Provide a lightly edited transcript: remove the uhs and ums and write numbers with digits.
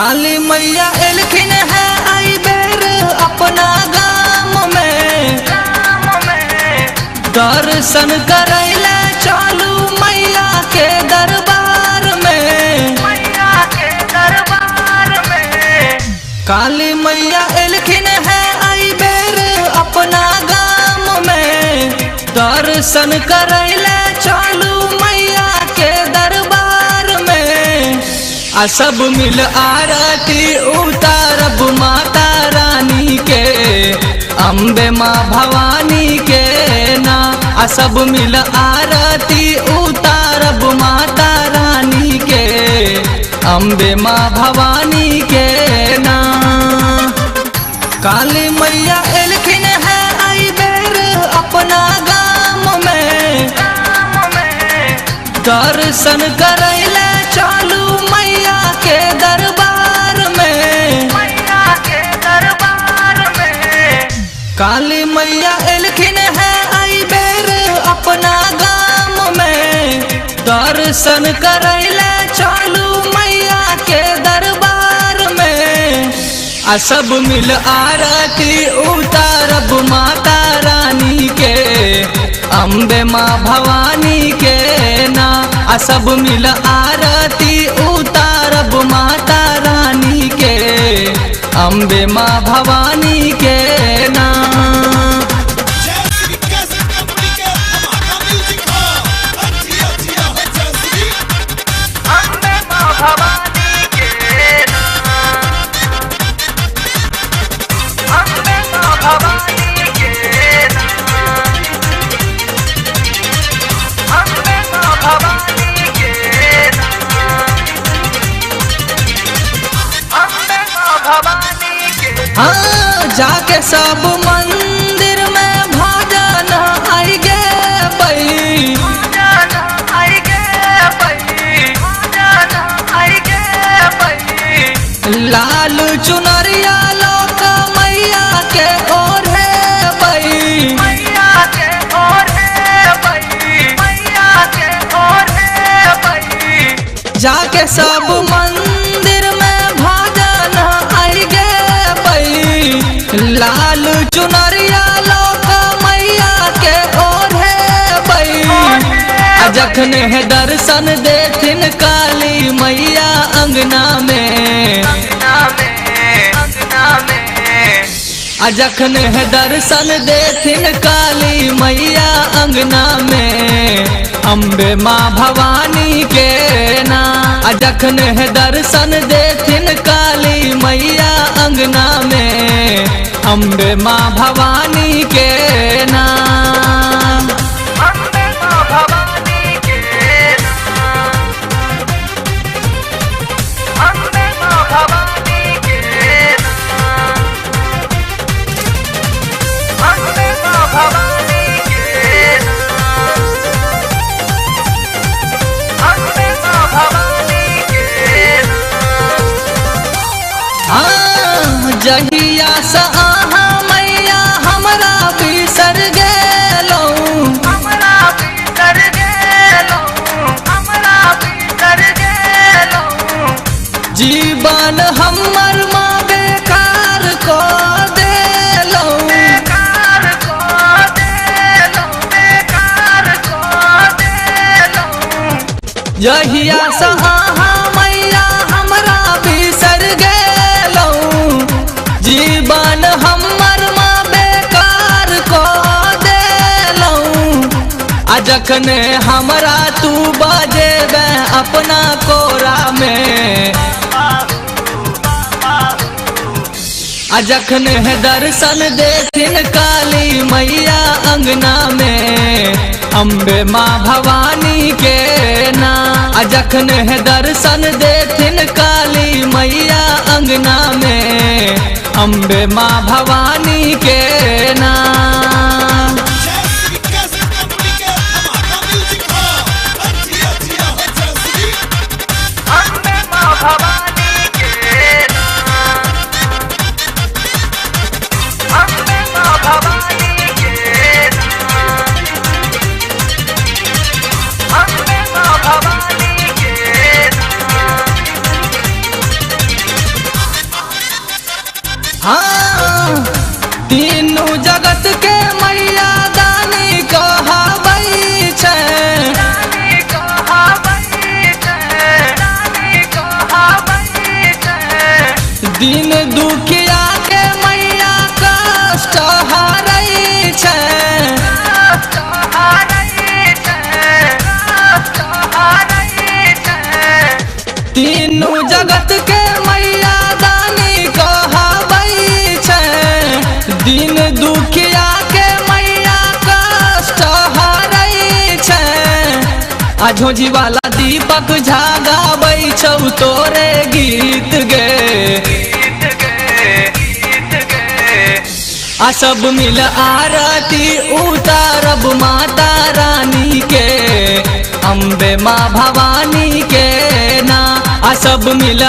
काली मैया एलखिन है आई बेर अपना गाम में दर्शन करैले चालू मैया के दरबार में काली मैया एलखिन है आई बेर अपना गाम में दर्शन करैले चालू मैया के दरबार में आ सब मिल आरती उतारब माता रानी के अम्बे माँ भवानी के ना आ सब मिल आरती उतारब माता रानी के अम्बे माँ भवानी के ना। काली मैया एलखिन है आई बेर अपना गाम में दर्शन करैले चालू मैया के दरबार में काली मैया एलखिन है आई बेर अपना गाम में दर्शन करैले चालू मैया के दरबार में आ सब मिल आरती उतारब माता रानी के अम्बे माँ भवानी के ना आ सब मिल आरती उतारब माता रानी के अम्बे माँ भवानी के ना। हाँ जाके सब मंदिर में भजन आई गे बई लाल चुनरिया लोक मैया के ओढ़े बई जाके सब मंदिर में भजन आई गे बई लाल चुनरिया लोक मैया के ओढ़े बई जखन है दर्शन देथिन काली मैया अंगना में जखन है दर्शन देथिन काली मैया अंगना में अम्बे माँ भवानी के ना जखन है दर्शन देथिन काली मैया अंगना में अम्बे माँ भवानी के ना। जहिया से आहा मैया हमरा बिसर गेलौं जीवन हमर माँ बेकार को देलौं जहिया से आहा मैया हमरा बिसर गेलौं जीवन हमर माँ बेकार को देलौं जखन हमरा तू बजेबे अपना कोरा में जखन है दर्शन देथिन काली मैया अंगना में अम्बे माँ भवानी के ना जखन है दर्शन देथिन काली मैया अंगना में अम्बे माँ भवानी के ना। हाँ तीनू जगत के मैया दानी कहबै छै। दिन दुखिया के मैया कष्ट हरै छै। तीनू जगत के मैया दानी कहबै छै। दिन दुखिया के मैया कष्ट हरै छै। आ झोझी वाला दीपक झा गाबै छौ तोरे गीत गे। आ सब मिल आरती उतारब माता रानी के, अम्बे माँ भवानी के ना। आ सब मिल